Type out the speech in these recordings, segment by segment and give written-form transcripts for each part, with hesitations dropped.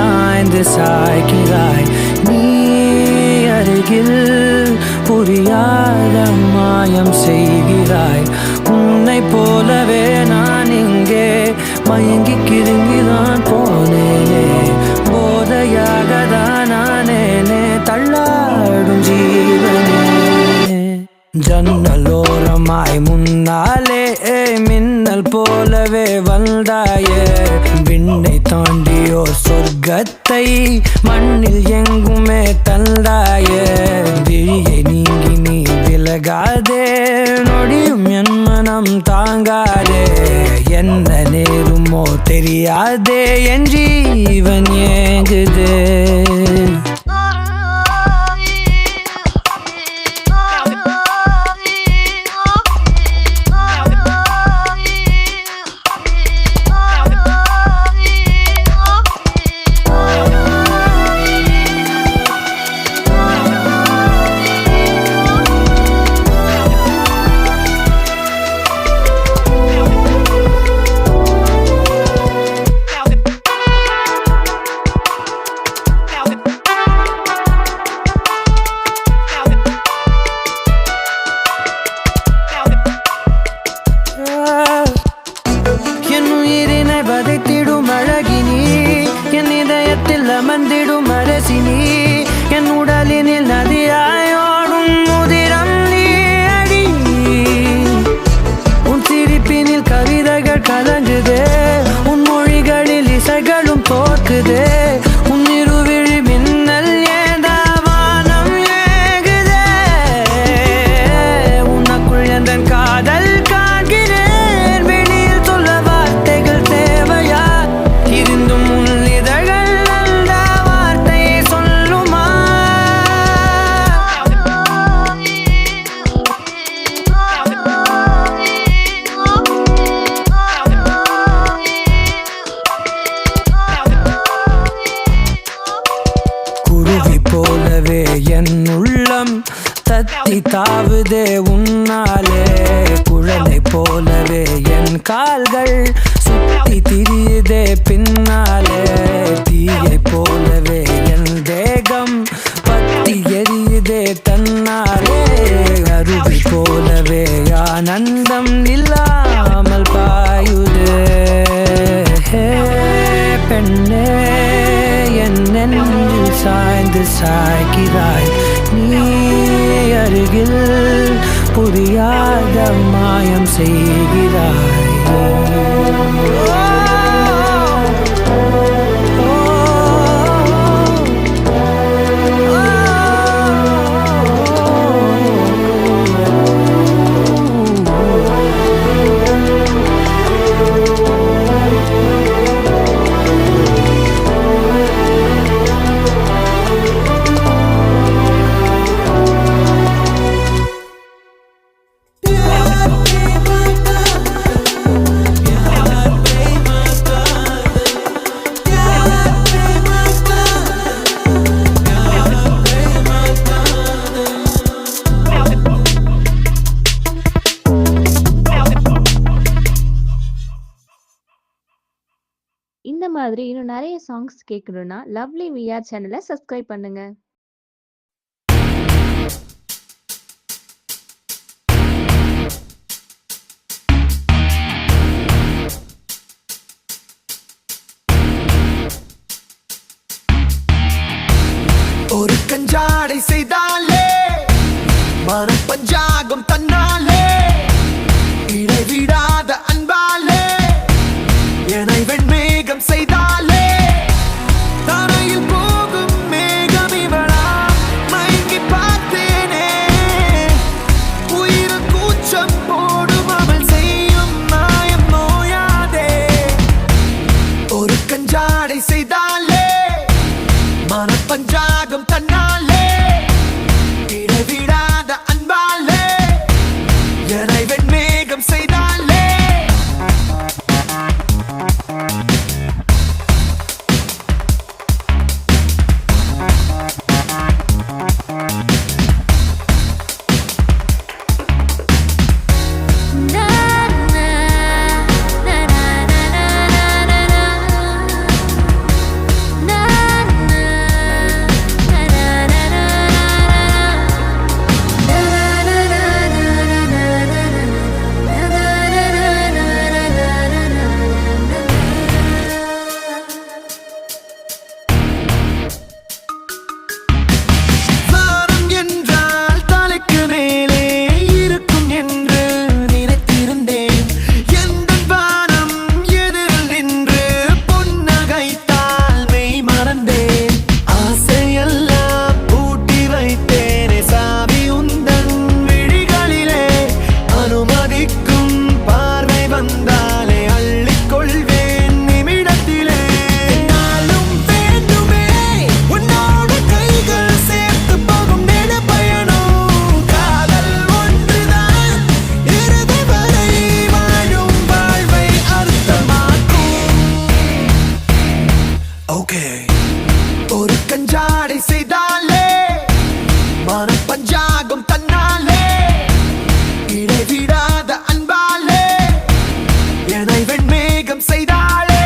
சாய்ந்து சாய்கிறாய். நீ அருகில் புரியாத மாயம் செய்கிறாய். உன்னை போலவே நான் இங்கே மயங்கி கிருங்கிதான் போனேனே. போதையாக தான் நானேனே தள்ளாடும் ஜீவனே. ஜன்னலோரமாய் முன்னாலே மின்னல் போலவே வந்தாயே. விண்ணை தாண்டியோர் சொர்க்கத்தை மண்ணில் எங்குமே தந்தாயே. விழியை நீங்கி நீ விலகாதே, நொடியும் என் மனம் தாங்காதே. என்ன நேருமோ தெரியாதே, என் ஜீவன் ஏங்குதே. மந்திடும் அரசினி என் உடலினில் நதியாயோடும் முதிரம் நீ அடி. உன் சிரிப்பினில் கவிதைகள் கலங்குதே, உன் மொழிகளில் இசைகளும் தோற்குதே. உன் இருவிழி மின்னல் ஏதா வானம் ஏகுதே. உனக்குள் எந்த காதல் காண்கிறேன், வெளியில் சொல்ல வார்த்தைகள் தேவையா? இருந்தும் உன் இதழ்கள் போலவே என் உள்ளம் தத்தி தாவுதே உன்னாலே. குழந்தை போலவே என் கால்கள் சுத்தி திரியுதே பின்னாலே. தீயை போலவே என் தேகம் பத்தி எரியுதே தன்னாலே. அருவி போலவே ஆனந்தம் இல்லாமல் பாயுதே. பெண்ணே என் நெஞ்சில் சாய்ந்து சாய்கிறாய். நீ அருகில் புரியாத மாயம் செய்கிறாய். இந்த மாதிரி இன்னும் நிறைய சாங்ஸ் கேட்கணும்னா லவ்லி விஆர் சேனலை சப்ஸ்கிரைப் பண்ணுங்க. ஒரு கஞ்சாடை செய்தாலே மனம் பஞ்சாகம் தன்னாலே. இடைவிடாத அன்பாலே என்னை வெண்மேகம் செய்தாலே. தரையில் போகும் மேகம் இவளா மயங்கி பார்த்தேனே. உயிர் கூச்சம் போடும் அவள் செய்யும் மாயம் நோயாதே. ஒரு கஞ்சாடை செய்தாலே மனம் பஞ்சாகம் தன்னாலே. இடைவிடாத அன்பாலே என்னை வெண்மேகம் செய்தாலே. ஓகே ஒரு கஞ்சாடை செய்தாலே மனம் பஞ்சாகும் தன்னாலே இடைவிடாத அன்பாலே என்னை வெண்மேகம் செய்தாலே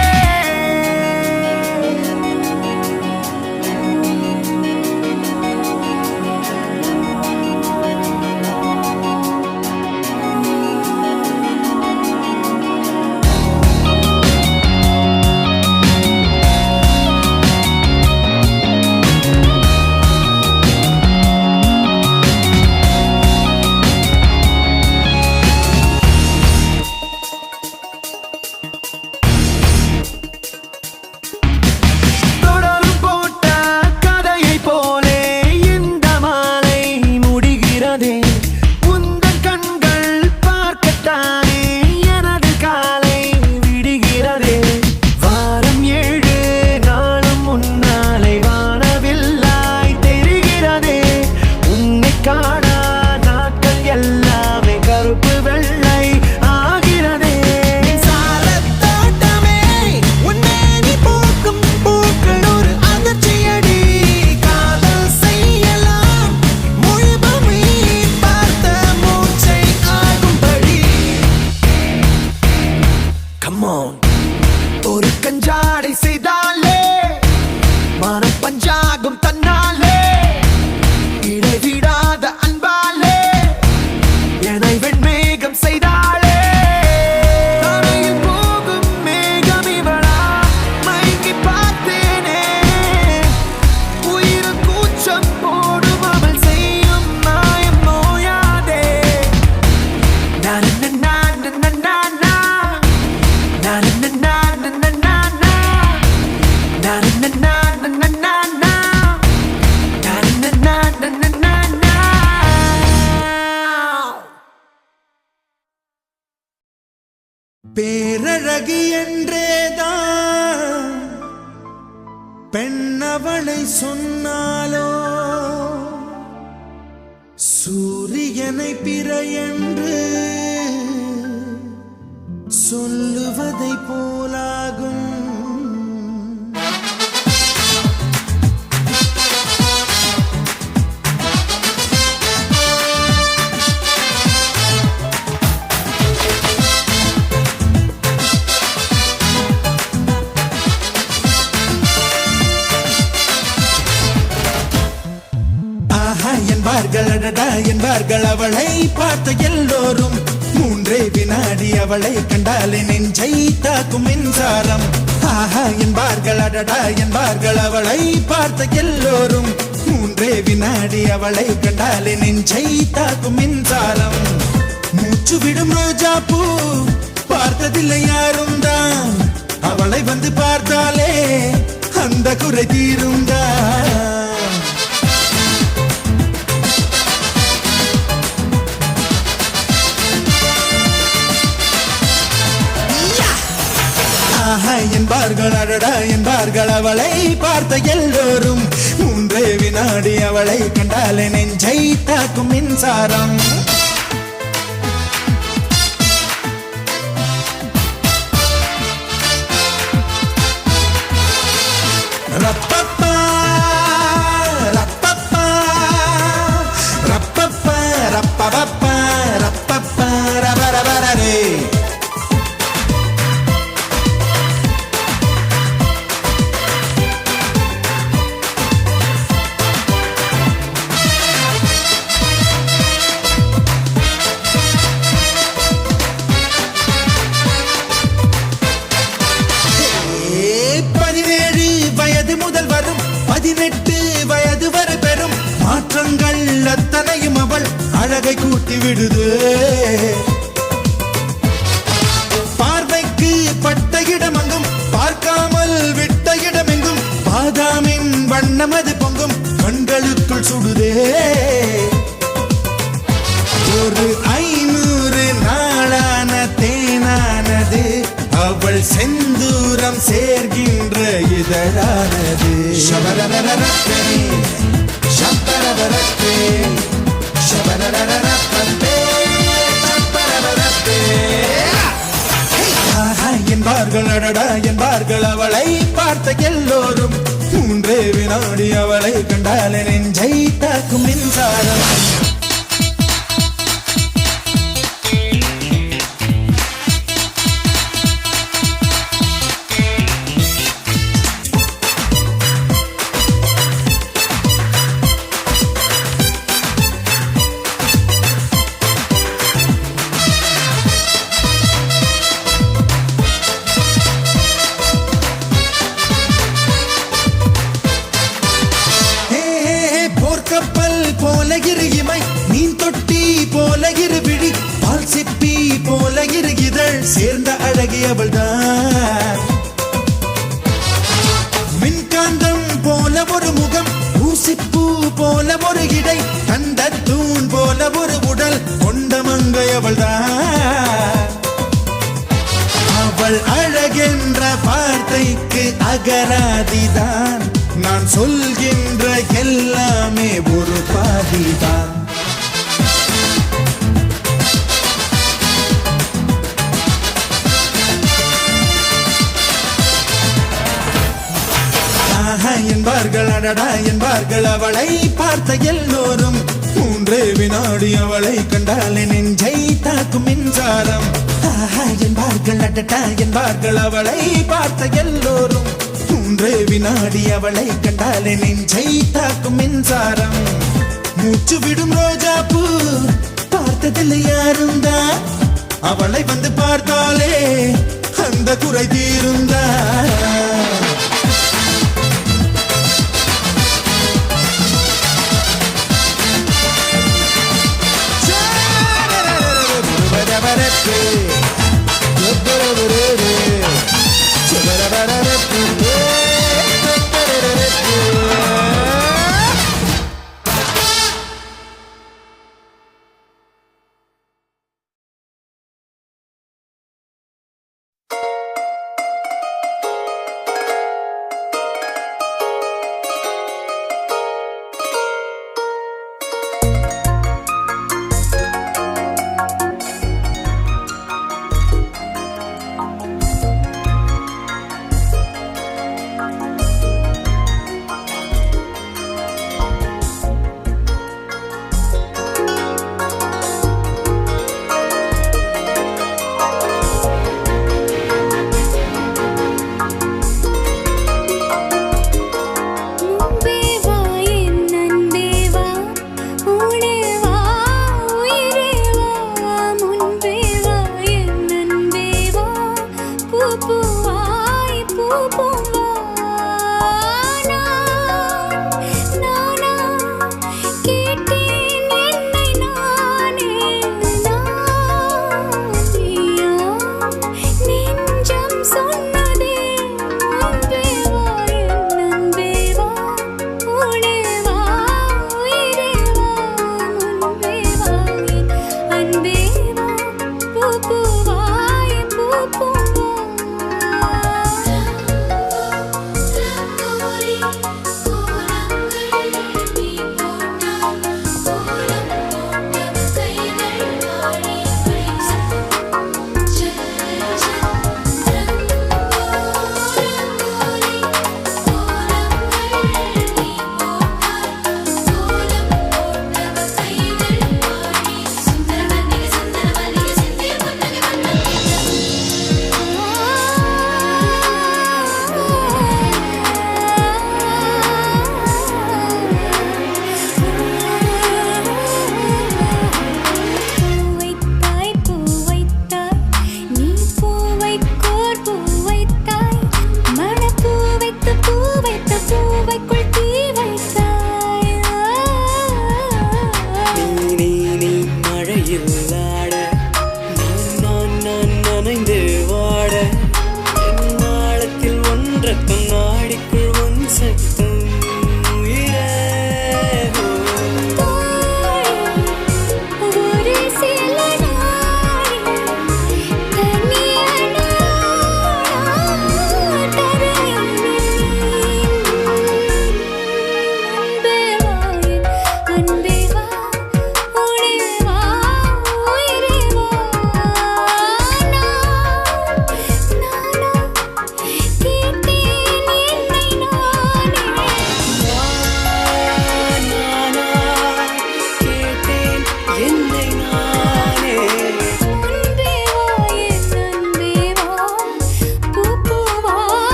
ஒரு கஞ்சாடை செய்தாலே மனம் பஞ்சாகும் தன்னாலே இடைவிடாத அன்பாலே என்னை வெண்மேகம் செய்தாலே தரையில் போகும் மேகம் இவளா மயங்கி பார்த்தேனே உயிர் கூச்சம் போடும் அவள் செய்யும் மாயம் நோயாதே நான் பேரழகி என்றேதான் பெண்ணவளை சொன்னாலோ சூரியனை பிற என்று சொல்லுவதை போலாகும் என்பார்கள் அவளை பார்த்த எல்லோரும் மூன்றே வினாடி அவளை கண்டாலே நெஞ்சை தாக்கும் மின்சாரம் ஆஹா என்பார்கள் அடடா என்பார்கள் அவளை பார்த்த எல்லோரும் மூன்றே வினாடி அவளை கண்டாலே நெஞ்சை தாக்கும் மின்சாரம் மூச்சு விடும் ரோஜா பூ பார்த்ததில்லை யாரும் தான் அவளை வந்து பார்த்தாலே அந்த குறை தீருந்தான் என்பார்கள் அடடா என்பார்கள் அவளை பார்த்த எல்லோரும் மூன்றே வினாடி அவளை கண்டாலே நெஞ்சை தாக்கும் மின்சாரம் ரப்பப்பா ரப்பப்பா ரப்பப்பா ரப்பப்பா ரப்பப்பா ரபரபரரே அத்தனையும் அவள் அழகை கூட்டி விடுது பார்வைக்கு பட்ட இடமெங்கும் பார்க்காமல் விட்ட இடமெங்கும் பாதாமின் வண்ணம் அது பொங்கும் கண்களுக்குள் சுடுதே ஒரு 500 நாளான தேனானது அவள் செந்தூரம் சேர்கின்ற இதழானது ஷபரரரரே ஷபரரரரே ஷபரரரரே ஷபரரரரே என்பார்கள் அடடா என்பார்கள் அவளை பார்த்த எல்லோரும் 3 வினாடி அவளை கண்டாலே நெஞ்சை தாக்கும் மின்சாரம் போர்க்கப்பல் போல இரு இமை மீன் தொட்டி போல இரு விழி பால் சிப்பி போல இரு இதழ் சேர்ந்த அழகி அவள்தான் மின்காந்தம் போல ஒரு முகம் ஊசிப்பூ போல ஒரு இடை கண்ட தூண் போல ஒரு உடல் கொண்ட மங்கை அவள்தான் அவள் அழகென்ற வார்த்தைக்கு அகராதிதான் நான் சொல்கின்ற எல்லாமே ஒரு பாதிதான் என்பார்கள் அடடா என்பார்கள் அவளை பார்த்த எல்லோரும் 3 வினாடி அவளை கண்டாலே நெஞ்சை தாக்கும் மின்சாரம் என்பார்கள் அடடா என்பார்கள் அவளை பார்த்த எல்லோரும் 3 வினாடி அவளை கண்டாலே நெஞ்சை தாக்கும் மின்சாரம் மூச்சு விடும் ரோஜா பூ பார்த்ததில்லை யாரும் தான் அவளை வந்து பார்த்தாலே அந்த குறை தீருந்தா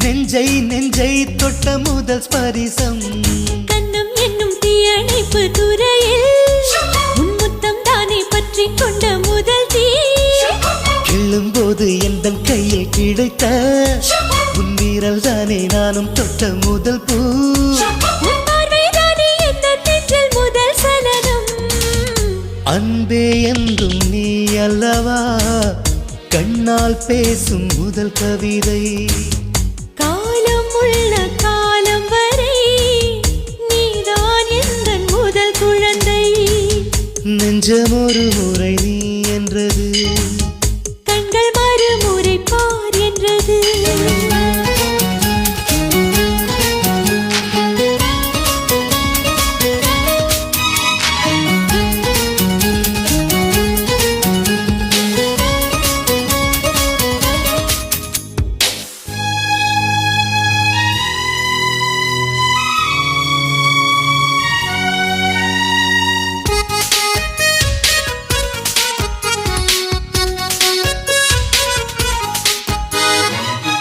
நெஞ்சை நெஞ்சை தொட்ட முதல் ஸ்பரிசம் கண்ணம் என்னும் தீயணைப்பு துறையில் உன் முத்தம் தானே பற்றி கொண்ட முதல் தீ கிள்ளும்போது எந்த கையில் கிடைத்த உன் வீரல் தானே நானும் தொட்ட முதல் பூ உன் பார்வை தானே எந்த நெஞ்சில் முதல் சலனம் அன்பே என்றும் நீ அல்லவா கண்ணால் பேசும் முதல் கவிதை காலம் உள்ள காலம் வரை நீதான் எந்தன் முதல் குழந்தை நெஞ்சம் ஒரு முறை நீ என்றது கண்கள் மறுமுறை பார் என்றது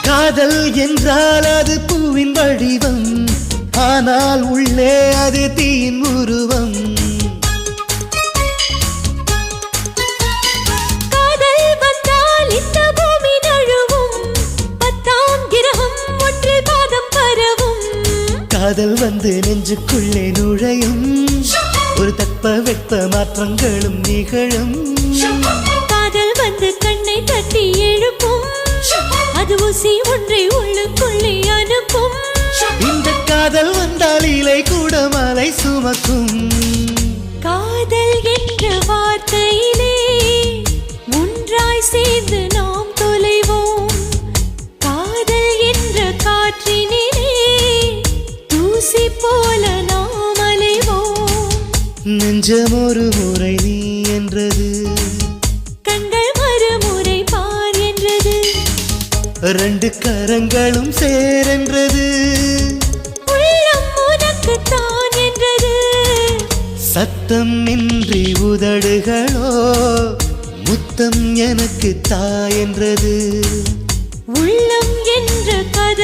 காதல் என்றால் அது பூவின் வடிவம் ஆனால் உள்ளே அது தீயின் உருவம் காதல் வந்தால் இந்த பூமி நழுவும் 10ஆம் கிரகம் ஒன்றில் பாதம் பரவும் காதல் வந்து நெஞ்சுக்குள்ளே நுழையும் ஒரு தட்ப வெட்ப மாற்றங்களும் நிகழும் காதல் வந்து கண்ணை தட்டி எழுப்பும் அது ஊசி ஒன்றை உள்ளுக்குள்ளே அனுப்பும் இந்த காதல் வந்தால் இலை கூட மலை சுமக்கும் காதல் என்ற வார்த்தையிலே ஒன்றாய் சேர்ந்து நாம் தொலைவோம் காதல் என்ற காற்றினிலே தூசி போல நாம் அலைவோம் நெஞ்சம் ஒரு முறை நீ என்றது கண்கள் மறுமுறை பார் என்றது ரெண்டு கரங்களும் சேரென்றது உள்ளம் உனக்குத்தான் என்றது சத்தம் இன்றி உதடுகளோ முத்தம் எனக்கு தா என்றது உள்ளம் என்ற கதை